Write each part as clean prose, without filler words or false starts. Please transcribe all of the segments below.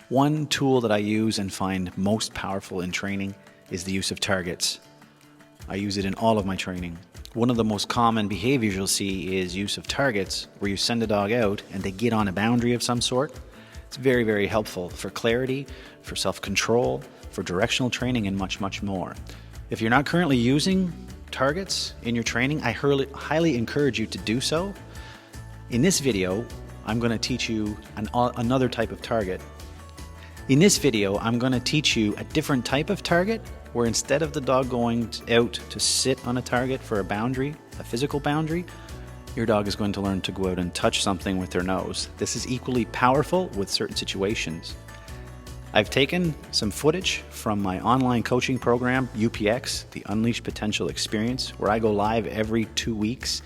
One tool that I use and find most powerful in training is the use of targets. I use it in all of my training. One of the most common behaviors you'll see is use of targets, where you send a dog out and they get on a boundary of some sort. It's very, very helpful for clarity, for self-control, for directional training, and much, much more. If you're not currently using targets in your training, I highly encourage you to do so. In this video, I'm going to teach you another type of target. In this video, I'm going to teach you a different type of target, where instead of the dog going out to sit on a target for a boundary, a physical boundary, your dog is going to learn to go out and touch something with their nose. This is equally powerful with certain situations. I've taken some footage from my online coaching program, UPX, the Unleash Potential Experience, where I go live every 2 weeks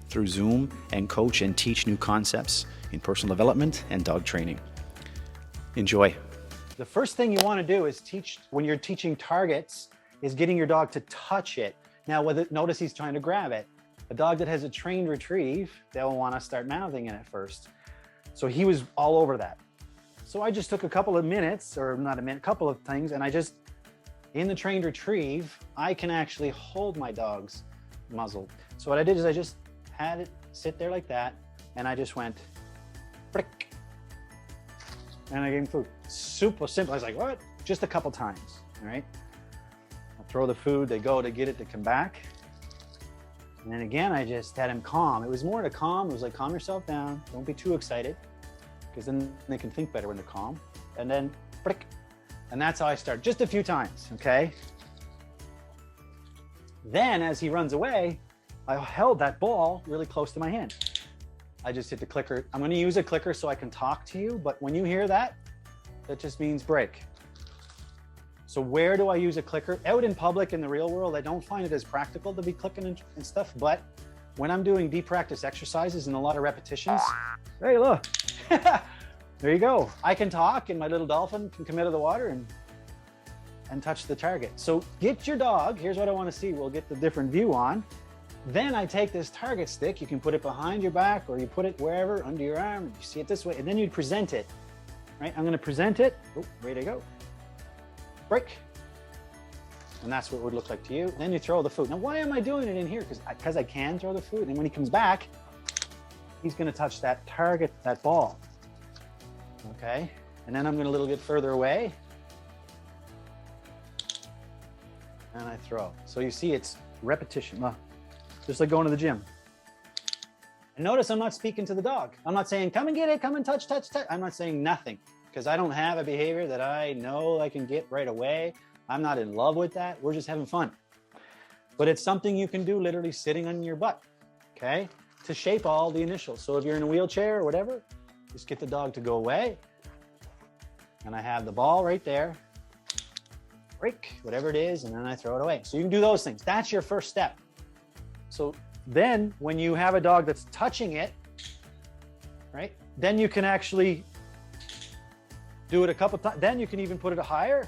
through Zoom and coach and teach new concepts in personal development and dog training. Enjoy. The first thing you want to do is when you're teaching targets, is getting your dog to touch it. Now, notice he's trying to grab it. A dog that has a trained retrieve, they'll want to start mouthing it at first. So he was all over that. So I just took a couple of minutes, or not a minute, couple of things, and in the trained retrieve, I can actually hold my dog's muzzle. So what I did is I just had it sit there like that, and I just went, frick. And I gave him food. Super simple. I was like, what? Just a couple times, all right? I'll throw the food, they go to get it, they come back. And then again, I just had him calm. It was more to calm. It was like, calm yourself down. Don't be too excited, because then they can think better when they're calm. And then, frick. And that's how I start, just a few times, okay? Then as he runs away, I held that ball really close to my hand. I just hit the clicker. I'm going to use a clicker so I can talk to you, but when you hear that, that just means break. So where do I use a clicker? Out in public in the real world, I don't find it as practical to be clicking and stuff, but when I'm doing deep practice exercises and a lot of repetitions, hey, look, there you go. I can talk and my little dolphin can come out of the water and touch the target. So get your dog, here's what I want to see. We'll get the different view on. Then I take this target stick, you can put it behind your back or you put it wherever, under your arm, you see it this way, and then you'd present it, right? I'm gonna present it, oh, ready to go, break. And that's what it would look like to you. Then you throw the food. Now, why am I doing it in here? Because I can throw the food, and when he comes back, he's gonna touch that target, that ball, okay? And then I'm gonna a little bit further away, and I throw. So you see it's repetition. Just like going to the gym. And notice I'm not speaking to the dog. I'm not saying, come and get it, come and touch. I'm not saying nothing, because I don't have a behavior that I know I can get right away. I'm not in love with that. We're just having fun. But it's something you can do literally sitting on your butt, okay? To shape all the initials. So if you're in a wheelchair or whatever, just get the dog to go away. And I have the ball right there. Break, whatever it is, and then I throw it away. So you can do those things. That's your first step. So then when you have a dog that's touching it, right, then you can actually do it a couple times. Then you can even put it higher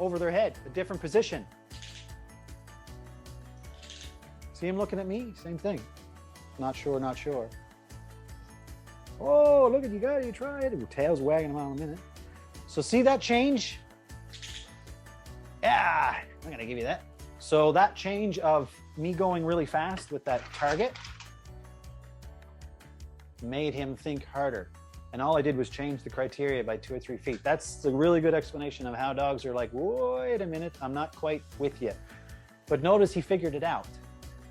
over their head, a different position. See him looking at me? Same thing. Not sure, not sure. Oh, look at you, got it, you tried. Your tail's wagging a mile a minute. So see that change? Yeah, I'm gonna give you that. So that change of me going really fast with that target made him think harder. And all I did was change the criteria by 2 or 3 feet. That's a really good explanation of how dogs are like, wait a minute, I'm not quite with you. But notice he figured it out.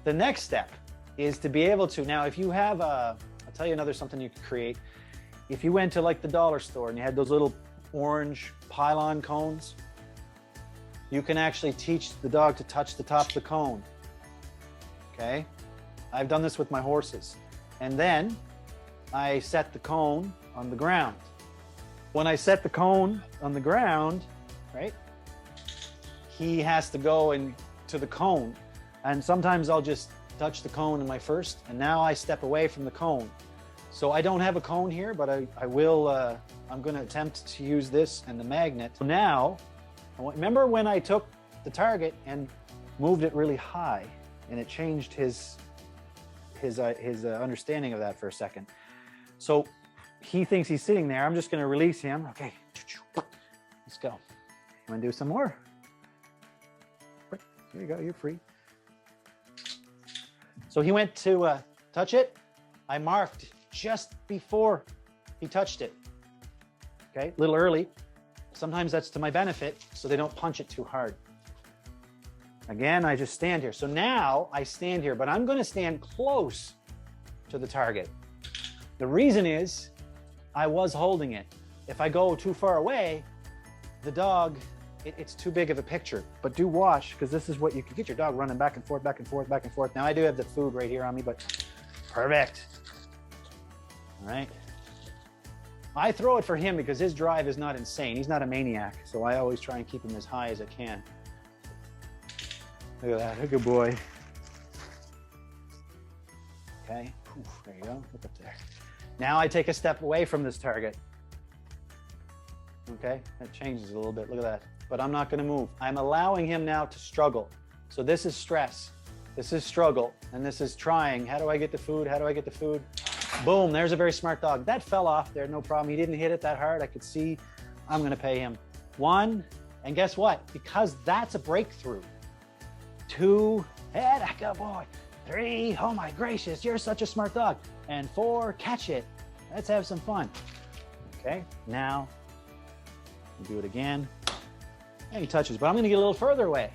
The next step is to be able to, now if you have I'll tell you something you could create. If you went to like the dollar store and you had those little orange pylon cones, you can actually teach the dog to touch the top of the cone, okay? I've done this with my horses. And then I set the cone on the ground. When I set the cone on the ground, right, he has to go to the cone. And sometimes I'll just touch the cone in my first, and now I step away from the cone. So I don't have a cone here, but I will, I'm gonna attempt to use this and the magnet. So now, remember when I took the target and moved it really high, and it changed his understanding of that for a second. So he thinks he's sitting there. I'm just going to release him. Okay, let's go. You want to do some more? Here you go, you're free. So he went to touch it. I marked just before he touched it. Okay, a little early. Sometimes that's to my benefit, so they don't punch it too hard. Again, I just stand here. So now I stand here, but I'm going to stand close to the target. The reason is I was holding it. If I go too far away, the dog, it's too big of a picture. But do watch, because this is what you can get your dog running back and forth, back and forth, back and forth. Now I do have the food right here on me, but perfect. All right. I throw it for him because his drive is not insane. He's not a maniac. So I always try and keep him as high as I can. Look at that, good boy. Okay, there you go, look up there. Now I take a step away from this target. Okay, that changes a little bit, look at that. But I'm not gonna move. I'm allowing him now to struggle. So this is stress, this is struggle, and this is trying. How do I get the food? How do I get the food? Boom, there's a very smart dog. That fell off there, no problem. He didn't hit it that hard. I could see. I'm gonna pay him. 1, and guess what? Because that's a breakthrough. 2, hey, good boy. 3, oh my gracious, you're such a smart dog. And 4, catch it. Let's have some fun. Okay, now, we'll do it again. And he touches, but I'm gonna get a little further away.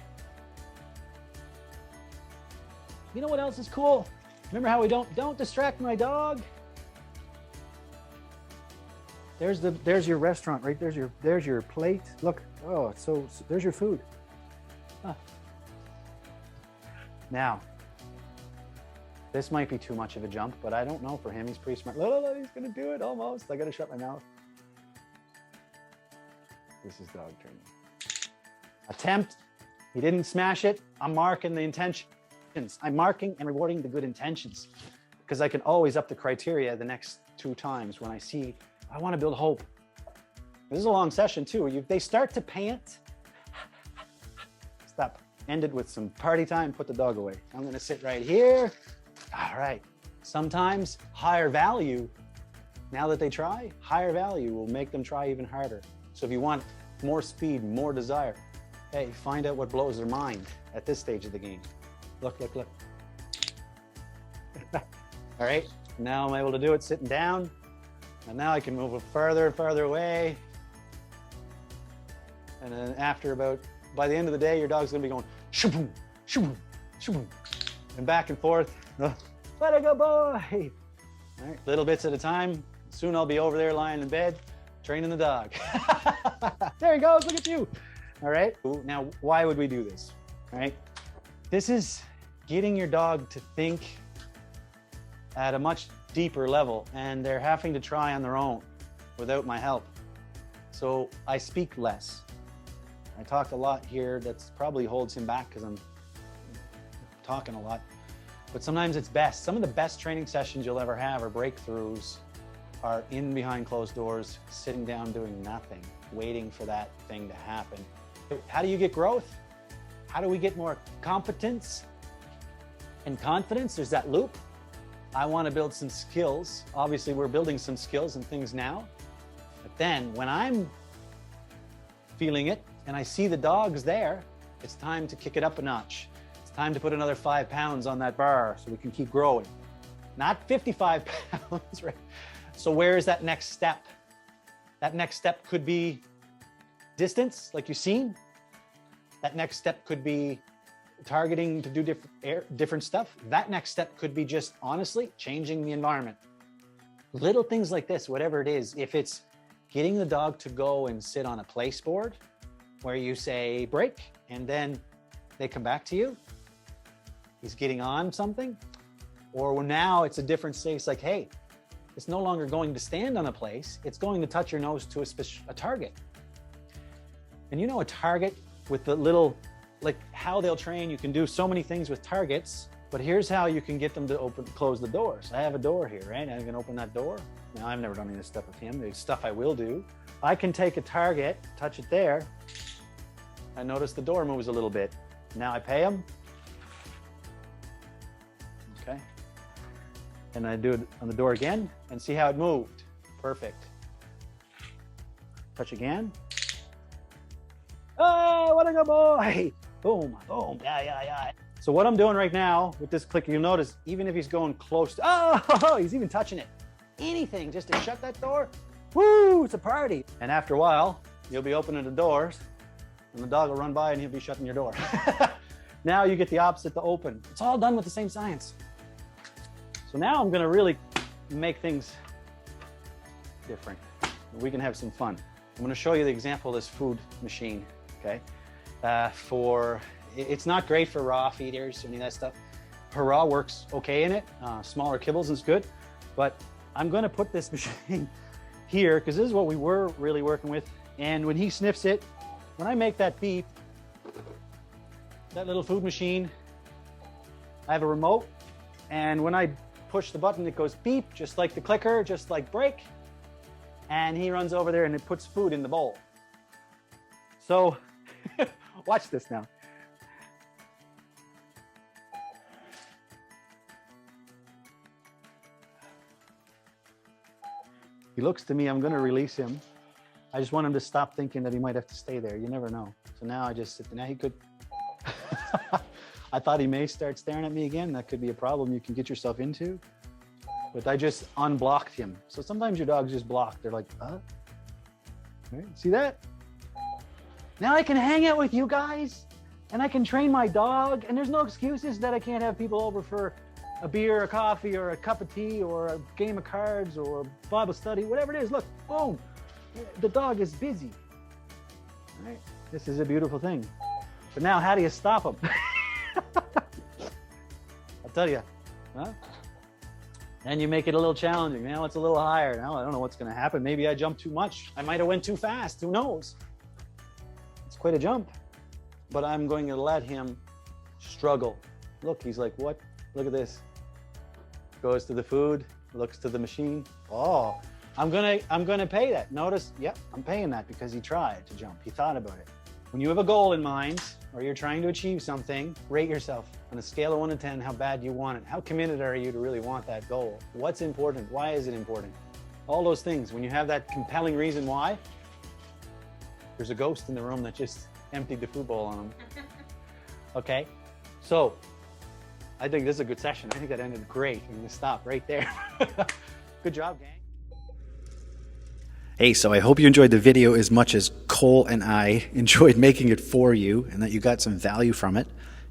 You know what else is cool? Remember how we don't distract my dog? There's your restaurant, right? There's your plate. Look, oh, so there's your food. Huh. Now, this might be too much of a jump, but I don't know for him. He's pretty smart. Look, he's gonna do it almost. I gotta shut my mouth. This is dog training. Attempt, he didn't smash it. I'm marking the intentions. I'm marking and rewarding the good intentions because I can always up the criteria the next 2 times when I see, I wanna build hope. This is a long session too. They start to pant. Stop. Ended with some party time, put the dog away. I'm gonna sit right here. All right. Sometimes higher value, now that they try, higher value will make them try even harder. So if you want more speed, more desire, hey, find out what blows their mind at this stage of the game. Look, look, look. All right, now I'm able to do it sitting down. And now I can move it further and farther away. And then after by the end of the day, your dog's gonna be going shoo-boom, shoo-boom, shoo-boom, and back and forth. Let it go, boy. All right, little bits at a time. Soon I'll be over there lying in bed, training the dog. There he goes, look at you. All right, now why would we do this, all right? This is getting your dog to think at a much deeper level, and they're having to try on their own without my help. So I speak less. I talk a lot here. That's probably holds him back because I'm talking a lot. But sometimes it's best. Some of the best training sessions you'll ever have or breakthroughs are in behind closed doors, sitting down doing nothing, waiting for that thing to happen. How do you get growth? How do we get more competence and confidence? There's that loop. I want to build some skills. Obviously, we're building some skills and things now. But then when I'm feeling it and I see the dogs there, it's time to kick it up a notch. It's time to put another 5 pounds on that bar so we can keep growing. Not 55 pounds, right? So where is that next step? That next step could be distance, like you've seen. That next step could be targeting to do different stuff. That next step could be just honestly changing the environment. Little things like this, whatever it is, if it's getting the dog to go and sit on a place board where you say break and then they come back to you, he's getting on something, or now it's a different space like, hey, it's no longer going to stand on a place, it's going to touch your nose to a target. And you know, a target with the little, like how they'll train, you can do so many things with targets, but here's how you can get them to close the door. So I have a door here, right? I can open that door. Now I've never done any of this stuff with him. There's stuff I will do. I can take a target, touch it there, and notice the door moves a little bit. Now I pay him. Okay. And I do it on the door again and see how it moved. Perfect. Touch again. Oh, what a good boy. Boom, boom, yeah. So what I'm doing right now with this clicker, you'll notice even if he's going close to, oh, he's even touching it. Anything just to shut that door. Woo, it's a party. And after a while, you'll be opening the doors and the dog will run by and he'll be shutting your door. Now you get the opposite to open. It's all done with the same science. So now I'm gonna really make things different. We can have some fun. I'm gonna show you the example of this food machine, okay? It's not great for raw feeders or any of that stuff. Raw works okay in it. Smaller kibbles is good, but I'm gonna put this machine here because this is what we were really working with. And when he sniffs it, when I make that beep, that little food machine, I have a remote, and when I push the button, it goes beep, just like the clicker, just like break, and he runs over there and it puts food in the bowl. So, watch this now. He looks to me, I'm gonna release him. I just want him to stop thinking that he might have to stay there. You never know. So now I just sit there. Now he could, I thought he may start staring at me again. That could be a problem you can get yourself into. But I just unblocked him. So sometimes your dogs just block. They're like, right? See that? Now I can hang out with you guys and I can train my dog, and there's no excuses that I can't have people over for a beer, a coffee, or a cup of tea, or a game of cards, or a Bible study, whatever it is. Look, boom, the dog is busy. All right? This is a beautiful thing. But now how do you stop him? I'll tell you, huh? And you make it a little challenging. Now it's a little higher. Now I don't know what's gonna happen. Maybe I jumped too much. I might have went too fast, who knows? It's quite a jump, but I'm going to let him struggle. Look, he's like, what? Look at this. Goes to the food, looks to the machine. Oh, I'm gonna pay that. Notice, yep, I'm paying that because he tried to jump. He thought about it. When you have a goal in mind, or you're trying to achieve something, rate yourself on a scale of 1 to 10, how bad you want it. How committed are you to really want that goal? What's important? Why is it important? All those things. When you have that compelling reason why, there's a ghost in the room that just emptied the food bowl on him. Okay, so I think this is a good session. I think that ended great. I'm gonna stop right there. Good job, gang. Hey, so I hope you enjoyed the video as much as Koal and I enjoyed making it for you, and that you got some value from it.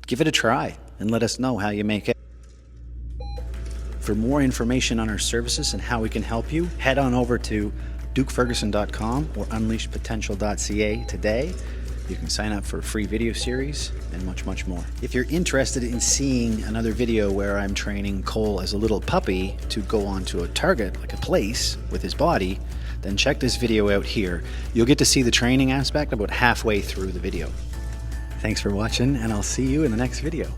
Give it a try and let us know how you make it. For more information on our services and how we can help you, head on over to dukeferguson.com or unleashpotential.ca today. You can sign up for a free video series and much, much more. If you're interested in seeing another video where I'm training Koal as a little puppy to go onto a target, like a place, with his body, then check this video out here. You'll get to see the training aspect about halfway through the video. Thanks for watching, and I'll see you in the next video.